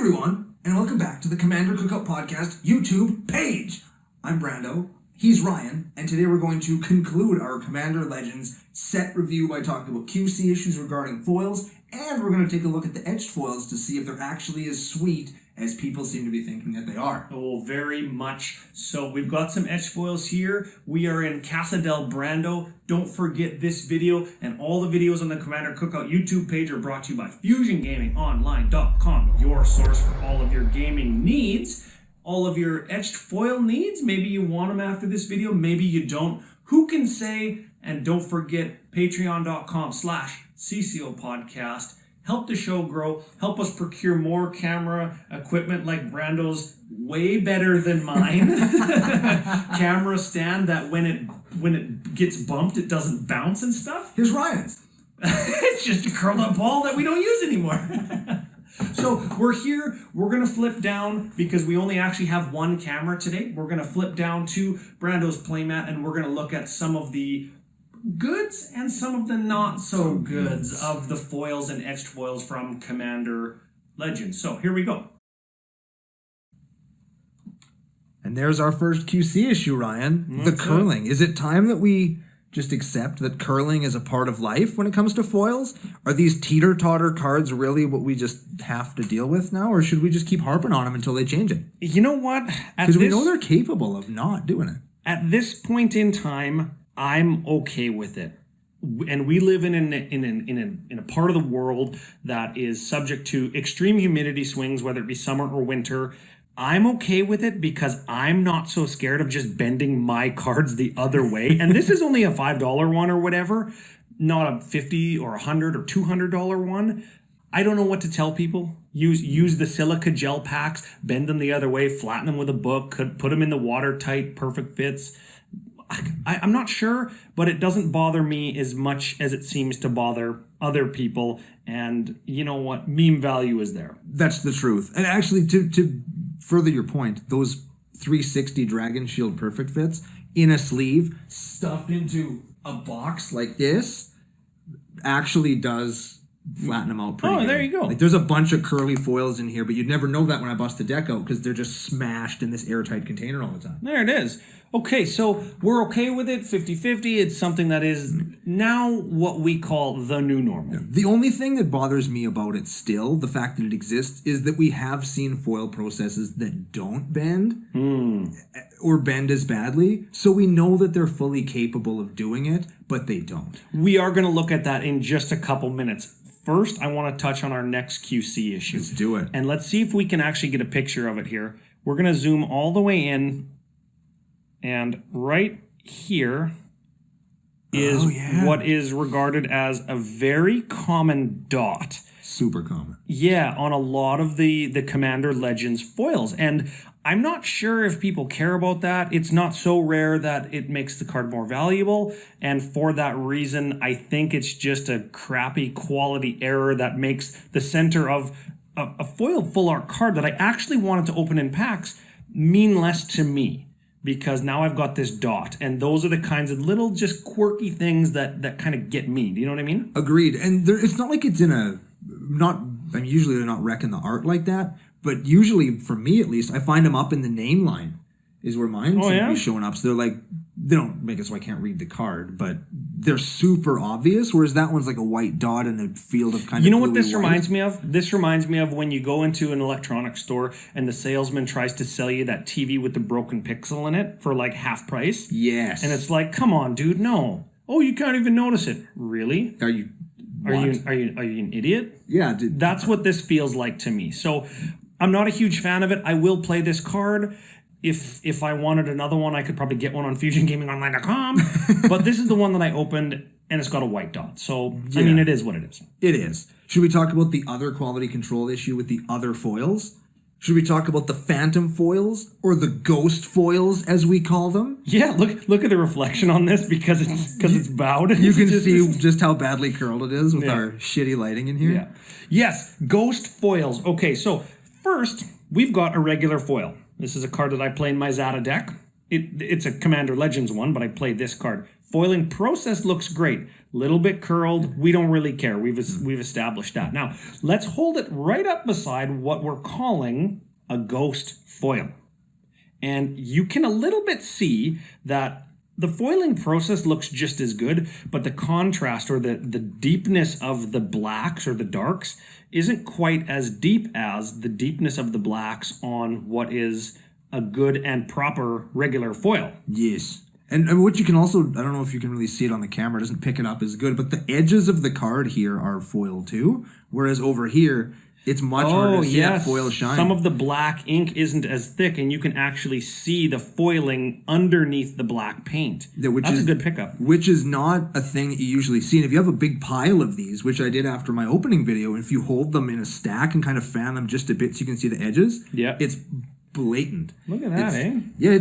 everyone, and welcome back to the Commander Cookout Podcast YouTube page. I'm Brando, he's Ryan, and today we're going to conclude our Commander Legends set review by talking about QC issues regarding foils, and we're going to take a look at the etched foils to see if they're actually as sweet as people seem to be thinking that they are. Oh, very much so. We've got some etched foils here. We are in Casa del Brando. Don't forget this video and all the videos on the Commander Cookout YouTube page are brought to you by FusionGamingOnline.com, your source for all of your gaming needs. All of your etched foil needs. Maybe you want them after this video, maybe you don't. Who can say? And don't forget patreon.com/CCO podcast. Help the show grow. Help us procure more camera equipment like Brando's way better than mine. Camera stand that when it gets bumped, it doesn't bounce and stuff. Here's Ryan's. It's just a curled up ball that we don't use anymore. So we're here. We're going to flip down because we only actually have one camera today. We're going to flip down to Brando's playmat and we're going to look at some of the goods and some of the not so goods of the foils and etched foils from Commander Legends. So here we go. And there's our first QC issue, Ryan. The curling. Is it time that we just accept that curling is a part of life when it comes to foils? Are these teeter-totter cards really what we just have to deal with now? Or should we just keep harping on them until they change it? You know what? Because we know they're capable of not doing it. At this point in time, I'm okay with it. And we live in a part of the world that is subject to extreme humidity swings, whether it be summer or winter. I'm okay with it because I'm not so scared of just bending my cards the other way. And this is only a $5 one or whatever, not a $50 or $100 or $200 one. I don't know what to tell people. Use the silica gel packs, bend them the other way, flatten them with a book, put them in the watertight, perfect fits. I'm not sure, but it doesn't bother me as much as it seems to bother other people. And you know what? Meme value is there. That's the truth. And actually, to further your point, those 360 Dragon Shield perfect fits in a sleeve, stuffed into a box like this, actually does flatten them out pretty good. There you go. Like there's a bunch of curly foils in here, but you'd never know that when I bust the deck out because they're just smashed in this airtight container all the time. There it is. Okay, so we're okay with it, 50-50. It's something that is now what we call the new normal. The only thing that bothers me about it still, the fact that it exists, is that we have seen foil processes that don't bend or bend as badly. So we know that they're fully capable of doing it, but they don't. We are going to look at that in just a couple minutes. First, I want to touch on our next QC issue. Let's do it. And let's see if we can actually get a picture of it here. We're going to zoom all the way in. And right here is what is regarded as a very common dot. Super common. Yeah, on a lot of the Commander Legends foils. And I'm not sure if people care about that. It's not so rare that it makes the card more valuable. And for that reason, I think it's just a crappy quality error that makes the center of a foil full art card that I actually wanted to open in packs mean less to me. Because now I've got this dot. And those are the kinds of little just quirky things that kind of get me. Do you know what I mean? Agreed. And it's not like it's in usually they're not wrecking the art like that. But usually, for me at least, I find them up in the name line is where mine seem to be showing up. So they're like, they don't make it so I can't read the card, but they're super obvious, whereas that one's like a white dot in a field of kind of. You know what this reminds me of? This reminds me of when you go into an electronics store and the salesman tries to sell you that TV with the broken pixel in it for like half price. Yes. And it's like, come on, dude, no. Oh, you can't even notice it. Really? Are you an idiot? Yeah. That's what this feels like to me. So I'm not a huge fan of it. I will play this card. If I wanted another one, I could probably get one on FusionGamingOnline.com. But this is the one that I opened, and it's got a white dot. So, I mean, it is what it is. It is. Should we talk about the other quality control issue with the other foils? Should we talk about the phantom foils or the ghost foils, as we call them? Yeah, look at the reflection on this because it's bowed. You can see just how badly curled it is with our shitty lighting in here. Yeah. Yes, ghost foils. Okay, so first, we've got a regular foil. This is a card that I play in my Zata deck. it's a Commander Legends one, but I played this card. Foiling process looks great. Little bit curled. We don't really care. We've established that. Now, let's hold it right up beside what we're calling a ghost foil. And you can a little bit see that the foiling process looks just as good, but the contrast or the deepness of the blacks or the darks isn't quite as deep as the deepness of the blacks on what is a good and proper regular foil. Yes. And what you can also, I don't know if you can really see it on the camera, it doesn't pick it up as good, but the edges of the card here are foil too, whereas over here, it's much harder to see that foil shine. Some of the black ink isn't as thick, and you can actually see the foiling underneath the black paint. That's a good pickup. Which is not a thing that you usually see. And if you have a big pile of these, which I did after my opening video, if you hold them in a stack and kind of fan them just a bit so you can see the edges, it's blatant. Look at that, Yeah,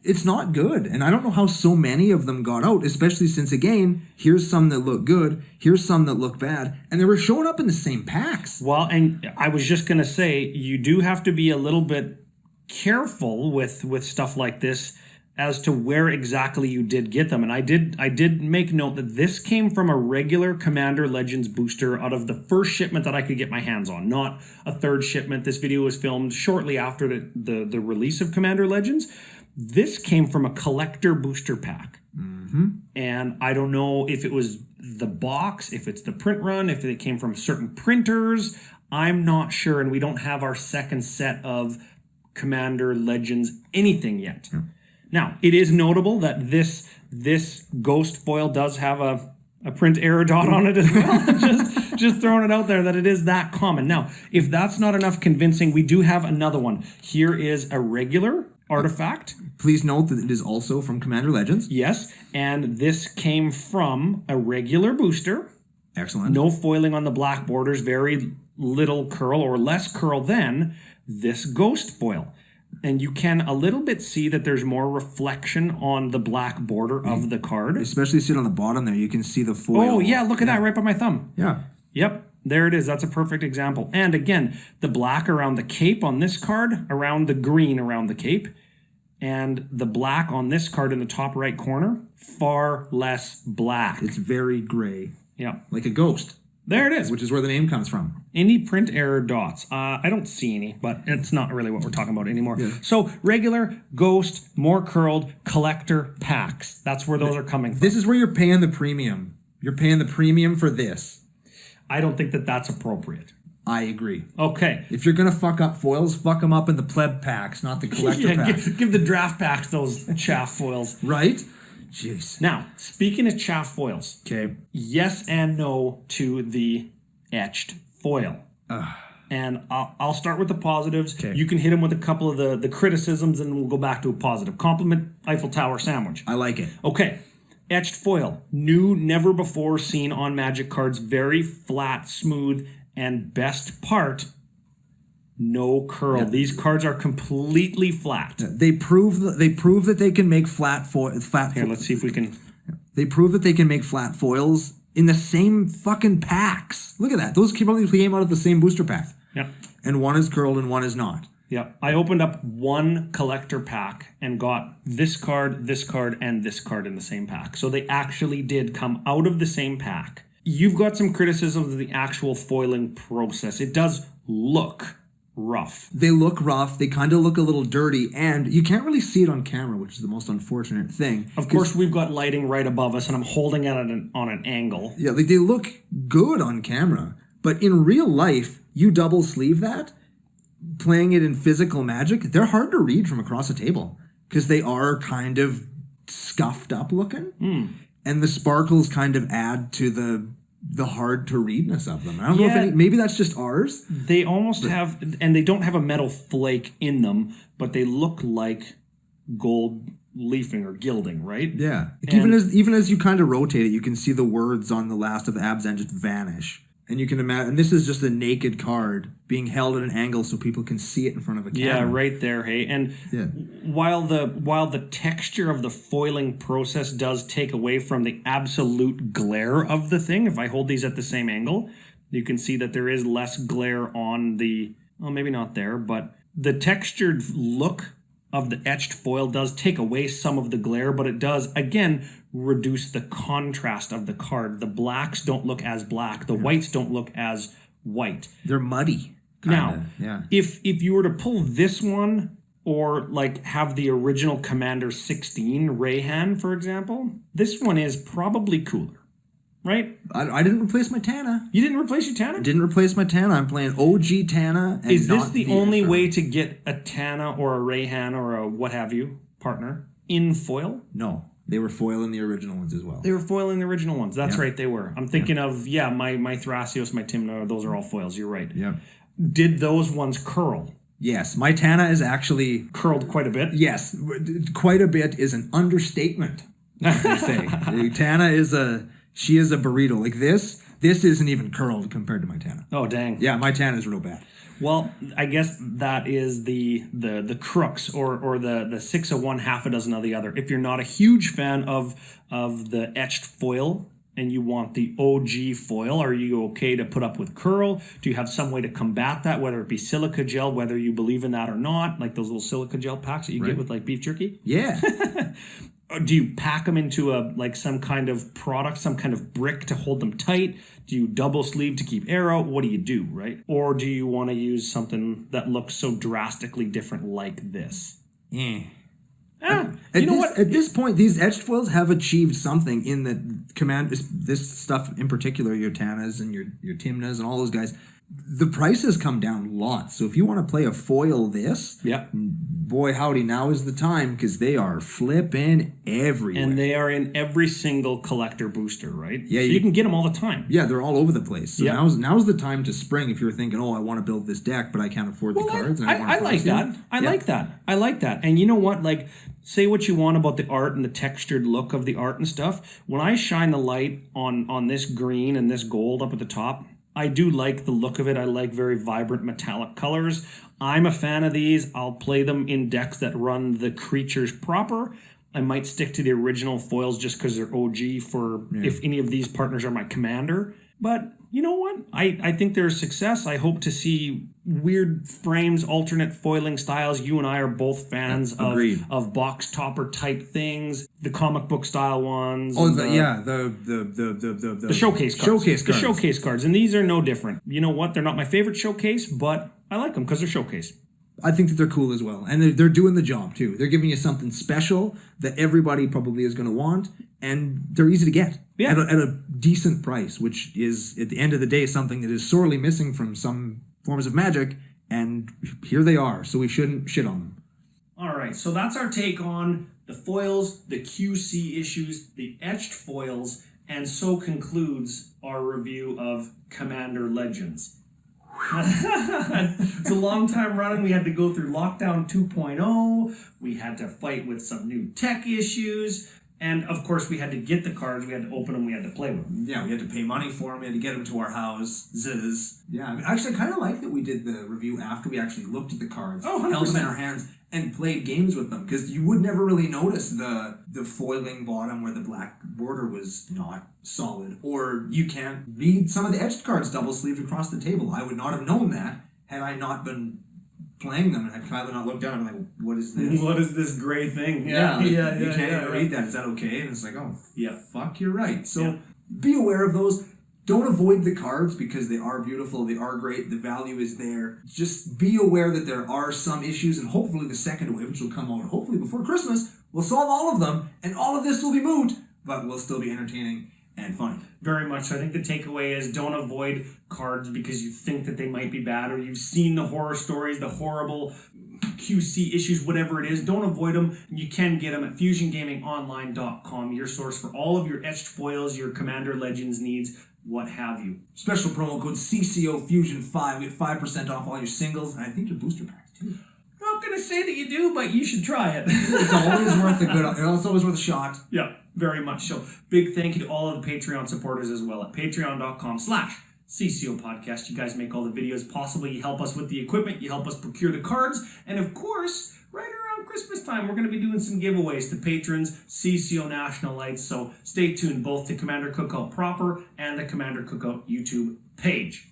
it's not good. And I don't know how so many of them got out, especially since, again, here's some that look good, here's some that look bad, and they were showing up in the same packs. Well, and I was just going to say, you do have to be a little bit careful with stuff like this as to where exactly you did get them. And I did make note that this came from a regular Commander Legends booster out of the first shipment that I could get my hands on, not a third shipment. This video was filmed shortly after the release of Commander Legends. This came from a collector booster pack. Mm-hmm. And I don't know if it was the box, if it's the print run, if it came from certain printers. I'm not sure, and we don't have our second set of Commander Legends anything yet. Yeah. Now, it is notable that this ghost foil does have a print error dot on it as well. just throwing it out there that it is that common. Now, if that's not enough convincing, we do have another one. Here is a regular artifact. Please note that it is also from Commander Legends. Yes, and this came from a regular booster. Excellent. No foiling on the black borders, very little curl or less curl than this ghost foil. And you can a little bit see that there's more reflection on the black border of the card. Especially see it on the bottom there. You can see the foil. Oh, yeah, look at that right by my thumb. Yeah. Yep, there it is. That's a perfect example. And again, the black around the cape on this card, around the green around the cape, and the black on this card in the top right corner, far less black. It's very gray. Yeah. Like a ghost. There it is. Which is where the name comes from. Any print error dots? I don't see any, but it's not really what we're talking about anymore. Yeah. So regular, ghost, more curled, collector packs. That's where those are coming from. This is where you're paying the premium. You're paying the premium for this. I don't think that that's appropriate. I agree. Okay. If you're going to fuck up foils, fuck them up in the pleb packs, not the collector packs. Give the draft packs those chaff foils. Right? Jeez. Now, speaking of chaff foils. Okay. Yes and no to the etched foil. And I'll start with the positives. Okay. You can hit them with a couple of the criticisms and we'll go back to a positive. Compliment Eiffel Tower sandwich. I like it. Okay. Etched foil. New, never before seen on Magic cards. Very flat, smooth, and best part, no curl. Yeah. These cards are completely flat. They prove that they can make flat Here, let's see if we can. They prove that they can make flat foils in the same fucking packs. Look at that. Those probably came out of the same booster pack. Yeah. And one is curled and one is not. Yeah. I opened up one collector pack and got this card, and this card in the same pack. So they actually did come out of the same pack. You've got some criticisms of the actual foiling process. It does look rough. They look rough. They kind of look a little dirty, and you can't really see it on camera, which is the most unfortunate thing. Of course, we've got lighting right above us, and I'm holding it on an angle. Yeah, like they look good on camera, but in real life, you double sleeve that, playing it in physical Magic, they're hard to read from across a table because they are kind of scuffed up looking, and the sparkles kind of add to the hard to readness of them. I don't know if maybe that's just ours. They almost have, and they don't have a metal flake in them, but they look like gold leafing or gilding, right? Yeah. Like even as you kind of rotate it, you can see the words on the last of the Abzan just vanish. And you can imagine, and this is just a naked card being held at an angle so people can see it in front of a camera. Yeah, right there, hey. And while the texture of the foiling process does take away from the absolute glare of the thing, if I hold these at the same angle, you can see that there is less glare on the, well, maybe not there, but the textured look of the etched foil does take away some of the glare, but it does, again, reduce the contrast of the card. The blacks don't look as black. The whites don't look as white. They're muddy. Now, if you were to pull this one or like have the original Commander 16 Rayhan, for example, this one is probably cooler, right? I didn't replace my Tana. You didn't replace your Tana? Didn't replace my Tana. I'm playing OG Tana. And is this the only way to get a Tana or a Rayhan or a what have you partner in foil? No. They were foil in the original ones as well. They were foil in the original ones. That's right, they were. I'm thinking of, my Thrasios, my Tymna, those are all foils. You're right. Yeah. Did those ones curl? Yes. My Tana is actually... Curled quite a bit? Yes. Quite a bit is an understatement, they say. Tana is she is a burrito. Like this isn't even curled compared to my Tana. Oh, dang. Yeah, my Tana is real bad. Well, I guess that is the crux or the 6 of one, half a dozen of the other. If you're not a huge fan of the etched foil and you want the OG foil, are you okay to put up with curl? Do you have some way to combat that, whether it be silica gel, whether you believe in that or not, like those little silica gel packs that you get with like beef jerky? Yeah. Do you pack them into some kind of product, some kind of brick to hold them tight? Do you double sleeve to keep air out? What do you do, right? Or do you want to use something that looks so drastically different like this? You know what? At this point, these etched foils have achieved something in the command. This stuff in particular, your Tanas and your Tymnas and all those guys. The price has come down lots. So if you want to play a foil this, boy howdy, now is the time because they are flipping everywhere. And they are in every single collector booster, right? Yeah, so you can get them all the time. Yeah, they're all over the place. So now's the time to spring if you're thinking, I want to build this deck, but I can't afford the cards. I like that. I like that. And you know what? Like, say what you want about the art and the textured look of the art and stuff. When I shine the light on this green and this gold up at the top, I do like the look of it. I like very vibrant metallic colors. I'm a fan of these. I'll play them in decks that run the creatures proper. I might stick to the original foils just because they're OG for if any of these partners are my commander. But you know what? I think they're a success. I hope to see weird frames, alternate foiling styles. You and I are both fans of box topper type things, the comic book style ones. Oh, the showcase cards. Showcase cards. The showcase cards. And these are no different. You know what? They're not my favorite showcase, but I like them because they're showcase. I think that they're cool as well. And they're doing the job, too. They're giving you something special that everybody probably is going to want, and they're easy to get at a decent price, which is, at the end of the day, something that is sorely missing from some forms of Magic, and here they are, so we shouldn't shit on them. All right, so that's our take on the foils, the QC issues, the etched foils, and so concludes our review of Commander Legends. It's a long time running. We had to go through Lockdown 2.0. We had to fight with some new tech issues. And, of course, we had to get the cards. We had to open them. We had to play with them. Yeah, we had to pay money for them. We had to get them to our house. Yeah, I mean, actually, I kind of like that we did the review after we actually looked at the cards, held them in our hands, and played games with them. Because you would never really notice the foiling bottom where the black border was not solid. Or you can't read some of the etched cards double-sleeved across the table. I would not have known that had I not been playing them, and had Kyla not looked down and like, what is this? What is this gray thing? You can't even read that. Is that okay? And it's like, fuck, you're right. So be aware of those. Don't avoid the cards because they are beautiful, they are great, the value is there. Just be aware that there are some issues, and hopefully the second wave, which will come out hopefully before Christmas, will solve all of them, and all of this will be moot, but will still be entertaining and funny. Very much. So I think the takeaway is don't avoid cards because you think that they might be bad, or you've seen the horror stories, the horrible QC issues, whatever it is. Don't avoid them. You can get them at FusionGamingOnline.com, your source for all of your etched foils, your Commander Legends needs, what have you. Special promo code CCO Fusion 5. Get 5% off all your singles, and I think your booster packs too. I'm not going to say that you do, but you should try it. It's always worth it's always worth a shot. Yeah, very much so. Big thank you to all of the Patreon supporters as well at patreon.com/CCO podcast. You guys make all the videos possible. You help us with the equipment. You help us procure the cards. And of course, right around Christmas time, we're going to be doing some giveaways to patrons, CCO National Lights. So stay tuned both to Commander Cookout proper and the Commander Cookout YouTube page.